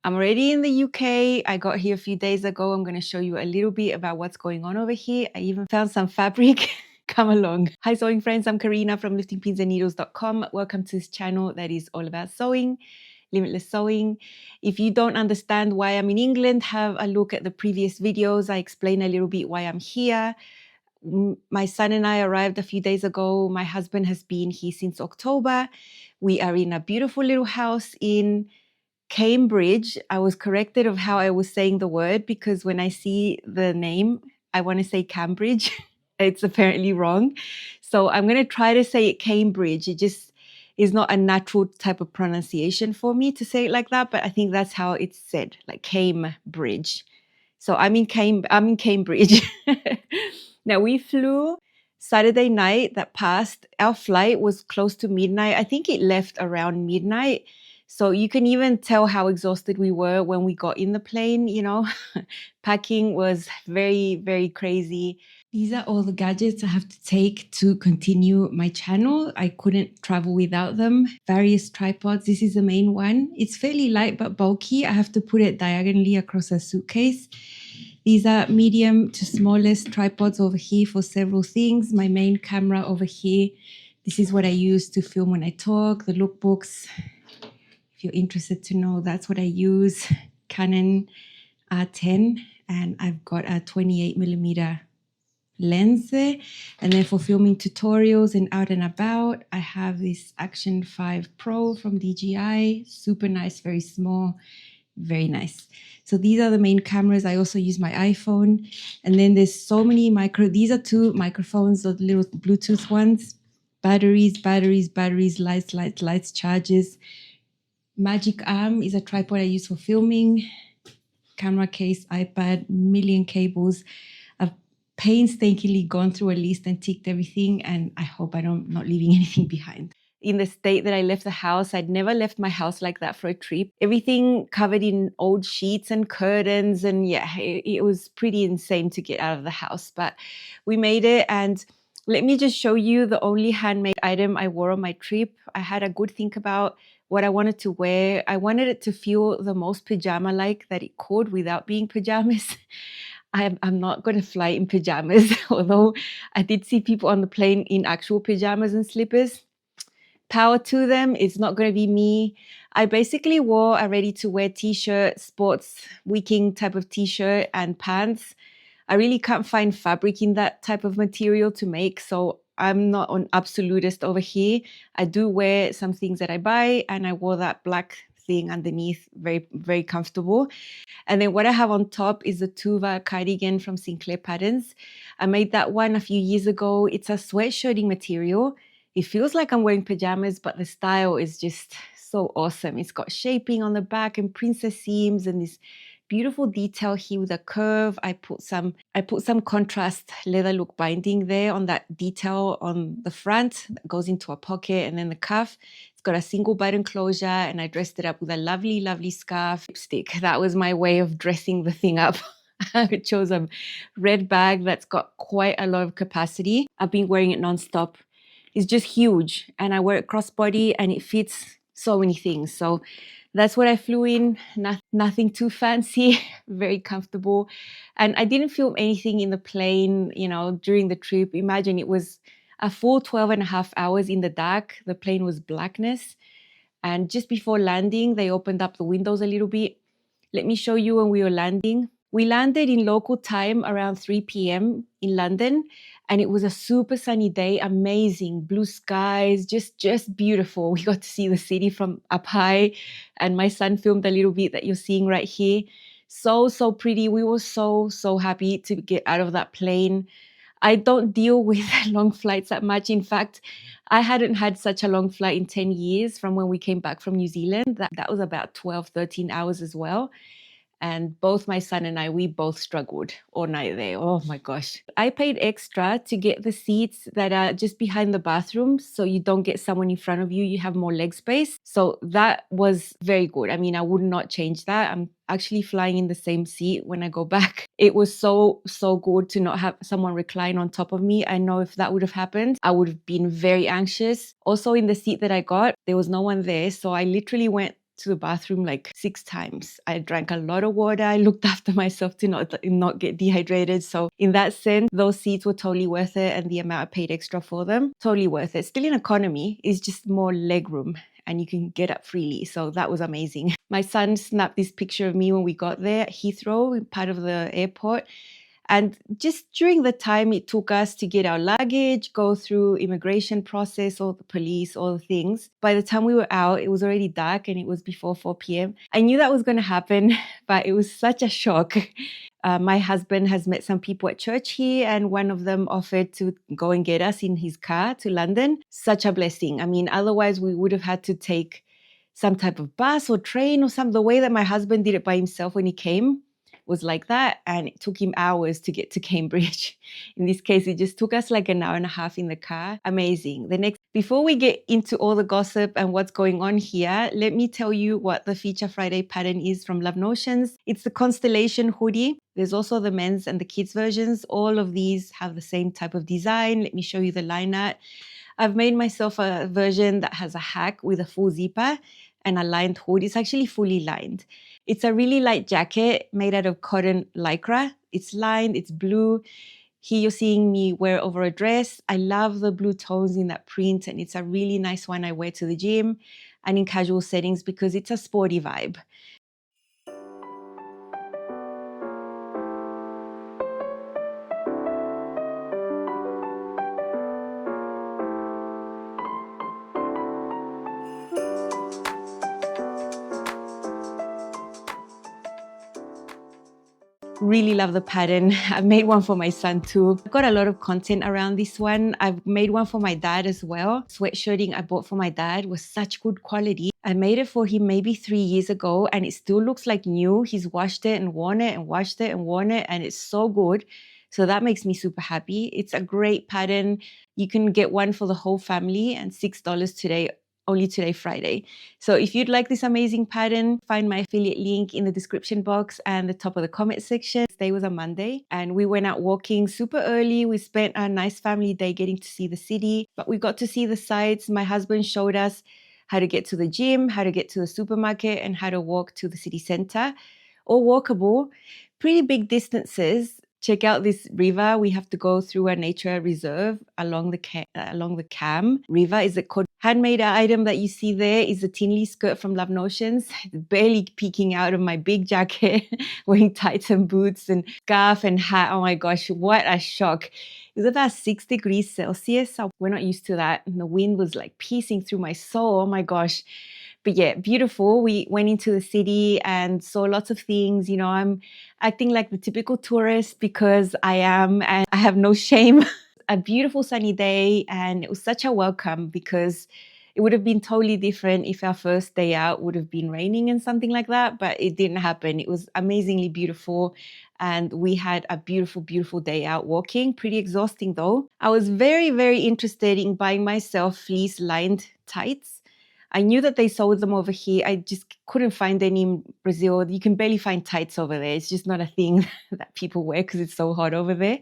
I'm already in the UK. I got here a few days ago. I'm going to show you a little bit about what's going on over here. I even found some fabric. Come along. Hi sewing friends, I'm Karina from liftingpinsandneedles.com. Welcome to this channel that is all about sewing, limitless sewing. If you don't understand why I'm in England, have a look at the previous videos. I explain a little bit why I'm here. My son and I arrived a few days ago. My husband has been here since October. We are in a beautiful little house in Cambridge. I was corrected of how I was saying the word because when I see the name, I want to say Cambridge. It's apparently wrong. So I'm going to try to say it Cambridge. It just is not a natural type of pronunciation for me to say it like that, but I think that's how it's said, like Cambridge. So I'm in Cambridge. Now we flew Saturday night that passed. Our flight was close to midnight. I think it left around midnight. So you can even tell how exhausted we were when we got in the plane, you know. Packing was very, very crazy. These are all the gadgets I have to take to continue my channel. I couldn't travel without them. Various tripods. This is the main one. It's fairly light but bulky. I have to put it diagonally across a suitcase. These are medium to smallest tripods over here for several things. My main camera over here. This is what I use to film when I talk. The lookbooks. If you're interested to know, that's what I use. Canon R10. And I've got a 28mm lens there. And then for filming tutorials and out and about, I have this Action 5 Pro from DJI. Super nice, very small, very nice. So these are the main cameras. I also use my iPhone. And then there's so many these are two microphones, the little Bluetooth ones. Batteries, lights, chargers. Magic Arm is a tripod I use for filming. Camera case, iPad, million cables. I've painstakingly gone through a list and ticked everything, and I hope I'm not leaving anything behind. In the state that I left the house, I'd never left my house like that for a trip. Everything covered in old sheets and curtains, and yeah, it was pretty insane to get out of the house, but we made it. And let me just show you the only handmade item I wore on my trip. I had a good think about what I wanted to wear. I wanted it to feel the most pajama-like that it could without being pajamas. I'm not going to fly in pajamas, although I did see people on the plane in actual pajamas and slippers. Power to them, it's not going to be me. I basically wore a ready-to-wear t-shirt, sports wicking type of t-shirt and pants. I really can't find fabric in that type of material to make, so I'm not an absolutist over here. I do wear some things that I buy, and I wore that black thing underneath, very, very comfortable. And then what I have on top is the Tuva cardigan from Sinclair Patterns. I made that one a few years ago. It's a sweatshirting material. It feels like I'm wearing pajamas, but the style is just so awesome. It's got shaping on the back and princess seams and this beautiful detail here with a curve. I put some contrast leather look binding there on that detail on the front that goes into a pocket, and then the cuff. It's got a single button closure, and I dressed it up with a lovely, lovely scarf. Lipstick. That was my way of dressing the thing up. I chose a red bag that's got quite a lot of capacity. I've been wearing it non-stop. It's just huge, and I wear it crossbody and it fits so many things. So that's what I flew in. Nothing too fancy, very comfortable. And I didn't film anything in the plane, you know, during the trip. Imagine it was a full 12.5 hours in the dark. The plane was blackness. And just before landing, they opened up the windows a little bit. Let me show you when we were landing. We landed in local time around 3 p.m. in London, and it was a super sunny day, amazing, blue skies, just beautiful. We got to see the city from up high, and my son filmed a little bit that you're seeing right here. So pretty. We were so happy to get out of that plane. I don't deal with long flights that much. In fact, I hadn't had such a long flight in 10 years from when we came back from New Zealand. That was about 12, 13 hours as well. And both my son and I, we both struggled all night there. Oh my gosh. I paid extra to get the seats that are just behind the bathrooms, so you don't get someone in front of you. You have more leg space. So that was very good. I mean, I would not change that. I'm actually flying in the same seat when I go back. It was so good to not have someone recline on top of me. I know if that would have happened, I would have been very anxious. Also in the seat that I got, there was no one there. So I literally went to the bathroom like 6 times. I drank a lot of water. I looked after myself to not get dehydrated. So in that sense, those seats were totally worth it, and the amount I paid extra for them, totally worth it. Still in economy, it's just more leg room and you can get up freely. So that was amazing. My son snapped this picture of me when we got there at Heathrow, part of the airport. And just during the time it took us to get our luggage, go through immigration process, all the police, all the things, by the time we were out, it was already dark and it was before 4 p.m. I knew that was going to happen, but it was such a shock. My husband has met some people at church here, and one of them offered to go and get us in his car to London. Such a blessing. I mean, otherwise we would have had to take some type of bus or train or something. The way that my husband did it by himself when he came was like that, and it took him hours to get to Cambridge. In this case, it just took us like an hour and a half in the car. Amazing. Before we get into all the gossip and what's going on here, let me tell you what the Feature Friday pattern is from Love Notions. It's the Constellation hoodie. There's also the men's and the kids versions. All of these have the same type of design. Let me show you the line art. I've made myself a version that has a hack with a full zipper and a lined hood. It's actually fully lined. It's a really light jacket made out of cotton lycra. It's lined, it's blue. Here you're seeing me wear over a dress. I love the blue tones in that print, and it's a really nice one I wear to the gym and in casual settings because it's a sporty vibe. Really love the pattern. I've made one for my son too. I've got a lot of content around this one. I've made one for my dad as well. Sweatshirting I bought for my dad was such good quality. I made it for him maybe 3 years ago and it still looks like new. He's washed it and worn it and washed it and worn it, and it's so good. So that makes me super happy. It's a great pattern. You can get one for the whole family, and $6 today, only today, Friday. So if you'd like this amazing pattern, find my affiliate link in the description box and the top of the comment section. Today was a Monday and we went out walking super early. We spent a nice family day getting to see the city, but we got to see the sights. My husband showed us how to get to the gym, how to get to the supermarket, and how to walk to the city center. All walkable, pretty big distances. Check out this river. We have to go through a nature reserve along the Cam River. Is it called? Handmade item that you see there is a Tinley skirt from Love Notions. It's barely peeking out of my big jacket, wearing tights and boots and scarf and hat. Oh my gosh, what a shock. It was about 6 degrees Celsius. So we're not used to that. And the wind was like piercing through my soul. Oh my gosh. But yeah, beautiful. We went into the city and saw lots of things. You know, I'm acting like the typical tourist because I am, and I have no shame. A beautiful sunny day, and it was such a welcome because it would have been totally different if our first day out would have been raining and something like that, but it didn't happen. It was amazingly beautiful, and we had a beautiful, beautiful day out walking. Pretty exhausting though. I was very, very interested in buying myself fleece lined tights. I knew that they sold them over here. I just couldn't find any in Brazil. You can barely find tights over there. It's just not a thing that people wear because it's so hot over there.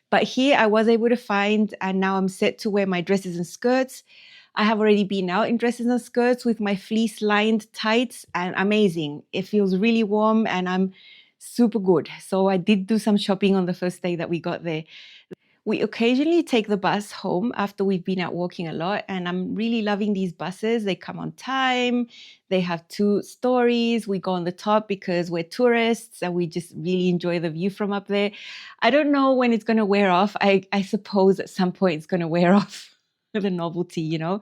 But here I was able to find, and now I'm set to wear my dresses and skirts. I have already been out in dresses and skirts with my fleece lined tights, and amazing. It feels really warm and I'm super good. So I did do some shopping on the first day that we got there. We occasionally take the bus home after we've been out walking a lot, and I'm really loving these buses. They come on time. They have 2 stories. We go on the top because we're tourists and we just really enjoy the view from up there. I don't know when it's going to wear off. I suppose at some point it's going to wear off the novelty, you know,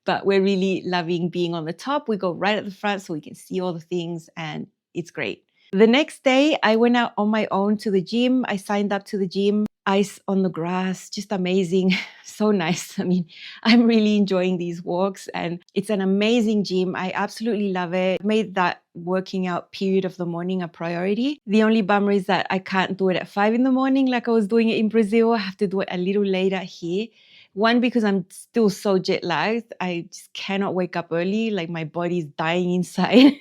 but we're really loving being on the top. We go right at the front so we can see all the things, and it's great. The next day, I went out on my own to the gym. I signed up to the gym. Ice on the grass, just amazing. So nice. I mean, I'm really enjoying these walks, and it's an amazing gym. I absolutely love it. I made that working out period of the morning a priority. The only bummer is that I can't do it at 5 in the morning like I was doing it in Brazil. I have to do it a little later here. One, because I'm still so jet lagged. I just cannot wake up early. Like my body's dying inside,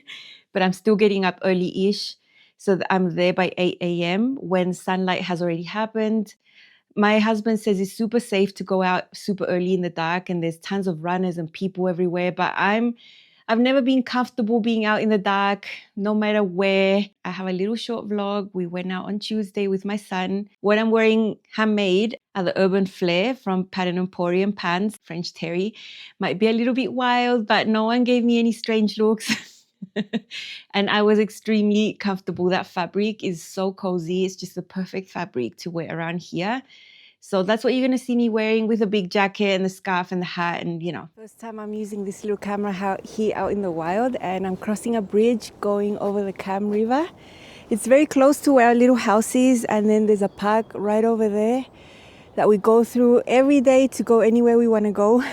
but I'm still getting up early-ish. So that I'm there by 8 a.m. when sunlight has already happened. My husband says it's super safe to go out super early in the dark and there's tons of runners and people everywhere. But I'm I've never been comfortable being out in the dark, no matter where. I have a little short vlog. We went out on Tuesday with my son. What I'm wearing handmade are the Urban Flare from Pattern Emporium pants, French terry. Might be a little bit wild, but no one gave me any strange looks. And I was extremely comfortable. That fabric is so cozy. It's just the perfect fabric to wear around here. So that's what you're going to see me wearing, with a big jacket and the scarf and the hat and, you know. First time I'm using this little camera here out in the wild, and I'm crossing a bridge going over the Cam River. It's very close to where our little house is, and then there's a park right over there that we go through every day to go anywhere we want to go.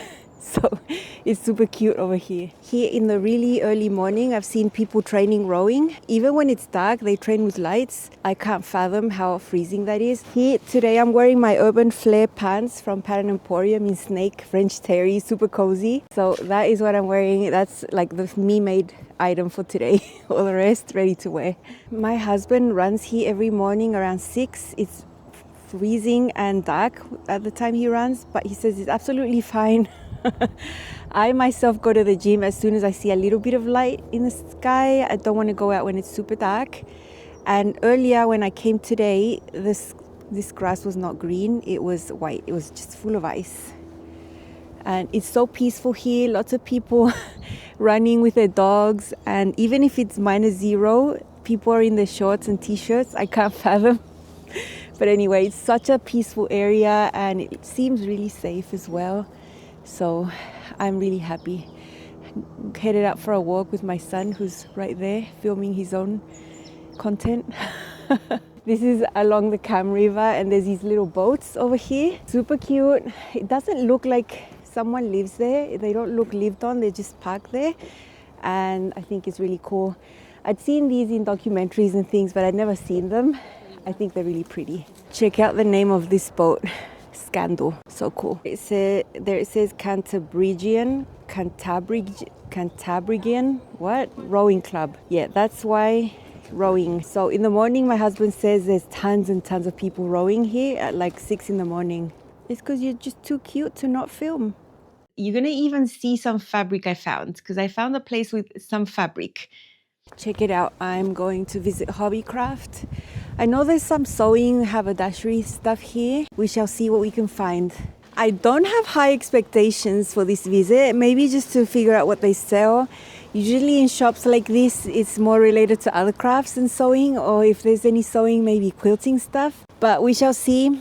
So it's super cute over here. Here in the really early morning, I've seen people training rowing. Even when it's dark, they train with lights. I can't fathom how freezing that is. Here today, I'm wearing my Urban Flare pants from Pattern Emporium in snake, French terry, super cozy. So that is what I'm wearing. That's like the me-made item for today. All the rest ready to wear. My husband runs here every morning around 6. It's freezing and dark at the time he runs, but he says it's absolutely fine. I myself go to the gym as soon as I see a little bit of light in the sky. I don't want to go out when it's super dark. And earlier when I came today, this grass was not green, it was white. It was just full of ice. And it's so peaceful here. Lots of people running with their dogs. And even if it's -0, people are in their shorts and t-shirts. I can't fathom. But anyway, it's such a peaceful area, and it seems really safe as well. So I'm really happy. Headed out for a walk with my son, who's right there filming his own content. This is along the Cam River, and there's these little boats over here. Super cute. It doesn't look like someone lives there. They don't look lived on, they're just parked there. And I think it's really cool. I'd seen these in documentaries and things, but I'd never seen them. I think they're really pretty. Check out the name of this boat. Scandal. So cool. It says Cantabrigian, what? Rowing club. Yeah, that's why rowing. So in the morning, my husband says there's tons and tons of people rowing here at like 6 in the morning. It's because you're just too cute to not film. You're going to even see some fabric I found, because I found a place with some fabric. Check it out. I'm going to visit Hobbycraft. I know there's some sewing, haberdashery stuff here. We shall see what we can find. I don't have high expectations for this visit, maybe just to figure out what they sell. Usually in shops like this, it's more related to other crafts than sewing, or if there's any sewing, maybe quilting stuff. But we shall see.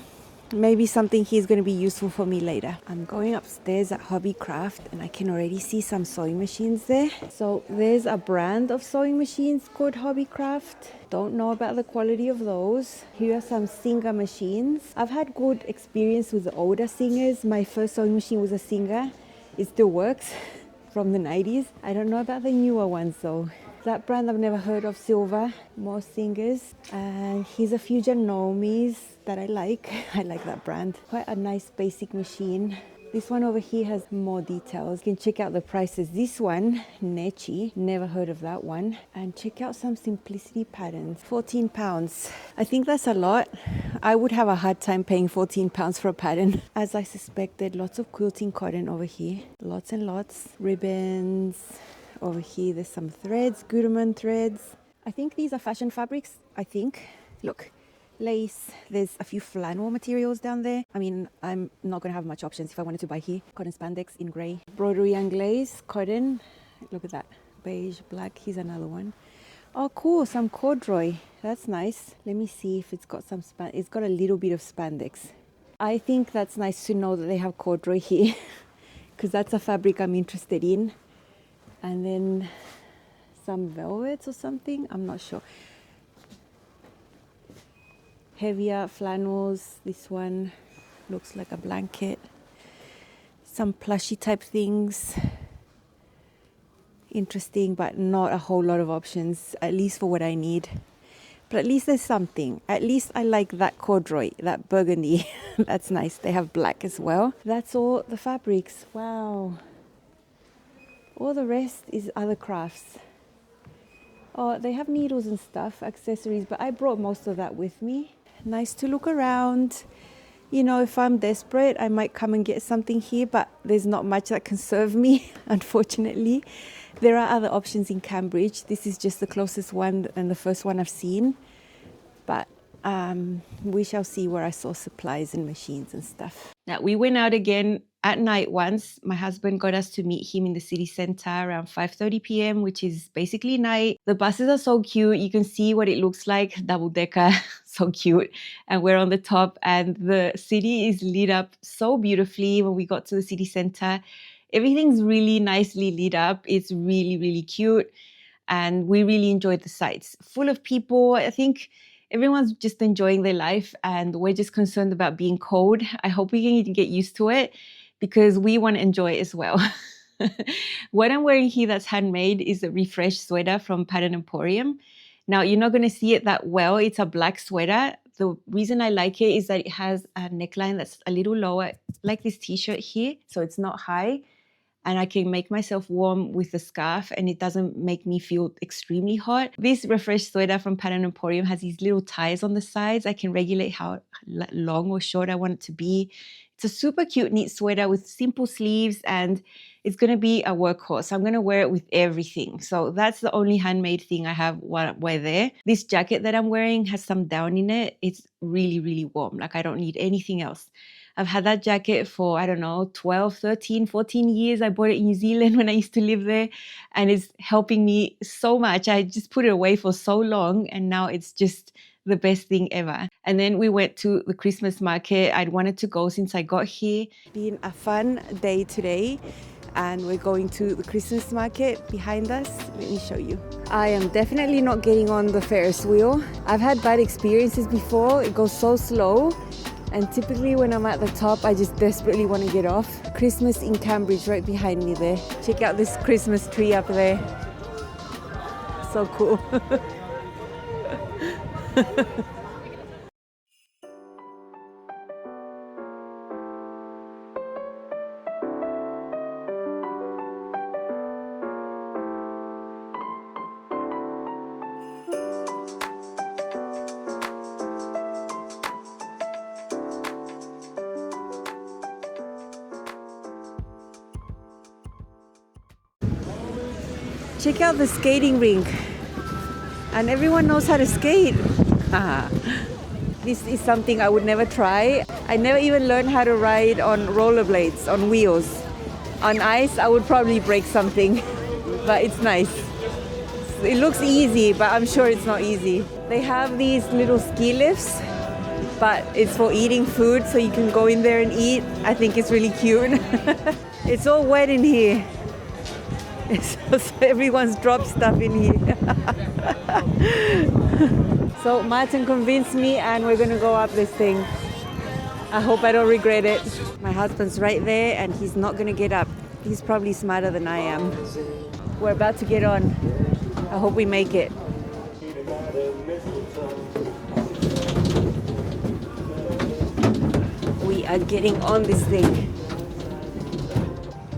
Maybe something here is going to be useful for me later. I'm going upstairs at Hobbycraft, and I can already see some sewing machines there. So there's a brand of sewing machines called Hobbycraft. Don't know about the quality of those. Here are some Singer machines. I've had good experience with the older Singers. My first sewing machine was a Singer. It still works, from the 90s. I don't know about the newer ones though. That brand I've never heard of, Silver. More Singers. And here's a few Janomis that I like. I like that brand. Quite a nice basic machine. This one over here has more details. You can check out the prices. This one, Nechi, never heard of that one. And check out some Simplicity patterns. £14. I think that's a lot. I would have a hard time paying £14 for a pattern. As I suspected, lots of quilting cotton over here. Lots and lots. Ribbons. Over here, there's some threads, Gutermann threads. I think these are fashion fabrics, I think. Look, lace. There's a few flannel materials down there. I mean, I'm not going to have much options if I wanted to buy here. Cotton spandex in grey. Broderie anglaise, cotton. Look at that. Beige, black. Here's another one. Oh, cool. Some corduroy. That's nice. Let me see if it's got some spandex. It's got a little bit of spandex. I think that's nice to know that they have corduroy here, because that's a fabric I'm interested in. And then some velvets or something, I'm not sure. Heavier flannels, this one looks like a blanket. Some plushy type things. Interesting, but not a whole lot of options, at least for what I need. But at least there's something. At least I like that corduroy, that burgundy. That's nice. They have black as well. That's all the fabrics. Wow. All the rest is other crafts. Oh, they have needles and stuff, accessories, but I brought most of that with me. Nice to look around. You know, if I'm desperate, I might come and get something here, but there's not much that can serve me, unfortunately. There are other options in Cambridge. This is just the closest one and the first one I've seen. But we shall see where I saw supplies and machines and stuff. Now, we went out again at night once. My husband got us to meet him in the city center around 5:30 p.m., which is basically night. The buses are so cute. You can see what it looks like, double decker, so cute. And we're on the top and the city is lit up so beautifully when we got to the city center. Everything's really nicely lit up. It's really, really cute. And we really enjoyed the sights. Full of people. I think everyone's just enjoying their life and we're just concerned about being cold. I hope we can get used to it because we want to enjoy it as well. What I'm wearing here that's handmade is a Refresh sweater from Pattern Emporium. Now, you're not going to see it that well. It's a black sweater. The reason I like it is that it has a neckline that's a little lower, like this t-shirt here, so it's not high. And I can make myself warm with the scarf and it doesn't make me feel extremely hot. This Refresh sweater from Pattern Emporium has these little ties on the sides. I can regulate how long or short I want it to be. It's a super cute, neat sweater with simple sleeves and it's going to be a workhorse. I'm going to wear it with everything. So that's the only handmade thing I have while we're there. This jacket that I'm wearing has some down in it. It's really, really warm. Like I don't need anything else. I've had that jacket for, I don't know, 12, 13, 14 years. I bought it in New Zealand when I used to live there and it's helping me so much. I just put it away for so long and now it's just the best thing ever. And then we went to the Christmas market. I'd wanted to go since I got here. Been a fun day today and we're going to the Christmas market behind us. Let me show you. I am definitely not getting on the Ferris wheel. I've had bad experiences before. It goes so slow. And typically when I'm at the top, I just desperately want to get off. Christmas in Cambridge right behind me there. Check out this Christmas tree up there. So cool. Check out the skating rink. And everyone knows how to skate. This is something I would never try. I never even learned how to ride on rollerblades, on wheels. On ice, I would probably break something, but it's nice. It looks easy, but I'm sure it's not easy. They have these little ski lifts, but it's for eating food, so you can go in there and eat. I think it's really cute. It's all wet in here. So everyone's dropped stuff in here. So Martin convinced me and we're gonna go up this thing. I hope I don't regret it. My husband's right there and he's not gonna get up. He's probably smarter than I am. We're about to get on. I hope we make it. We are getting on this thing.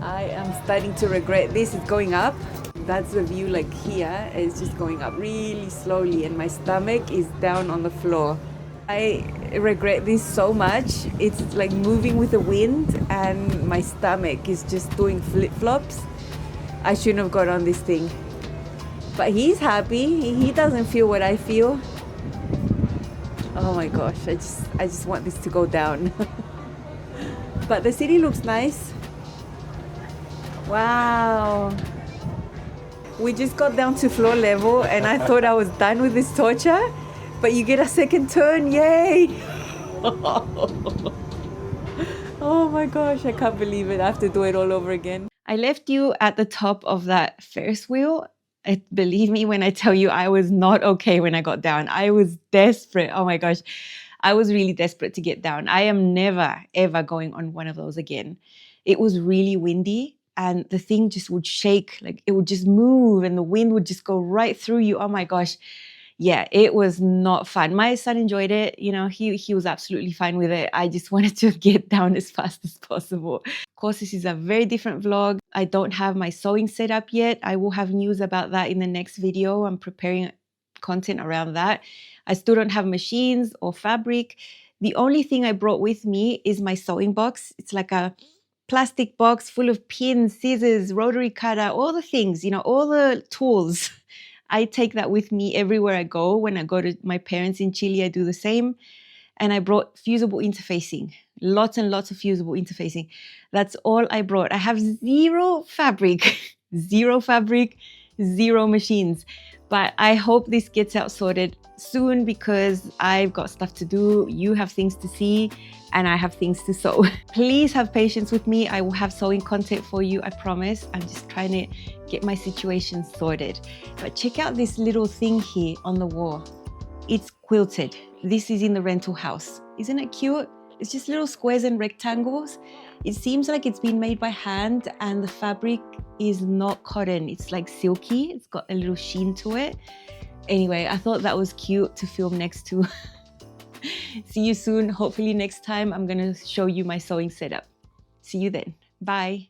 I am starting to regret this. It's going up. That's the view like here. It's just going up really slowly and my stomach is down on the floor. I regret this so much. It's like moving with the wind and my stomach is just doing flip-flops. I shouldn't have got on this thing. But he's happy. He doesn't feel what I feel. Oh my gosh, I just want this to go down. But the city looks nice. Wow. We just got down to floor level and I thought I was done with this torture, but you get a second turn, yay! Oh my gosh, I can't believe it. I have to do it all over again. I left you at the top of that Ferris wheel. Believe me when I tell you I was not okay when I got down. I was desperate. Oh my gosh. I was really desperate to get down. I am never, ever going on one of those again. It was really windy. And the thing just would shake, like it would just move and the wind would just go right through you. Oh my gosh. Yeah, it was not fun. My son enjoyed it. You know, he was absolutely fine with it. I just wanted to get down as fast as possible. Of course, this is a very different vlog. I don't have my sewing set up yet. I will have news about that in the next video. I'm preparing content around that. I still don't have machines or fabric. The only thing I brought with me is my sewing box. It's like a plastic box full of pins, scissors, rotary cutter, all the things, you know, all the tools. I take that with me everywhere I go. When I go to my parents in Chile, I do the same. And I brought fusible interfacing, lots and lots of fusible interfacing. That's all I brought. I have zero fabric, zero fabric, zero machines. But I hope this gets out sorted soon because I've got stuff to do. You have things to see and I have things to sew. Please have patience with me. I will have sewing content for you, I promise. I'm just trying to get my situation sorted. But check out this little thing here on the wall. It's quilted. This is in the rental house. Isn't it cute? It's just little squares and rectangles. It seems like it's been made by hand and the fabric is not cotton. It's like silky. It's got a little sheen to it. Anyway, I thought that was cute to film next to. See you soon. Hopefully next time I'm going to show you my sewing setup. See you then. Bye.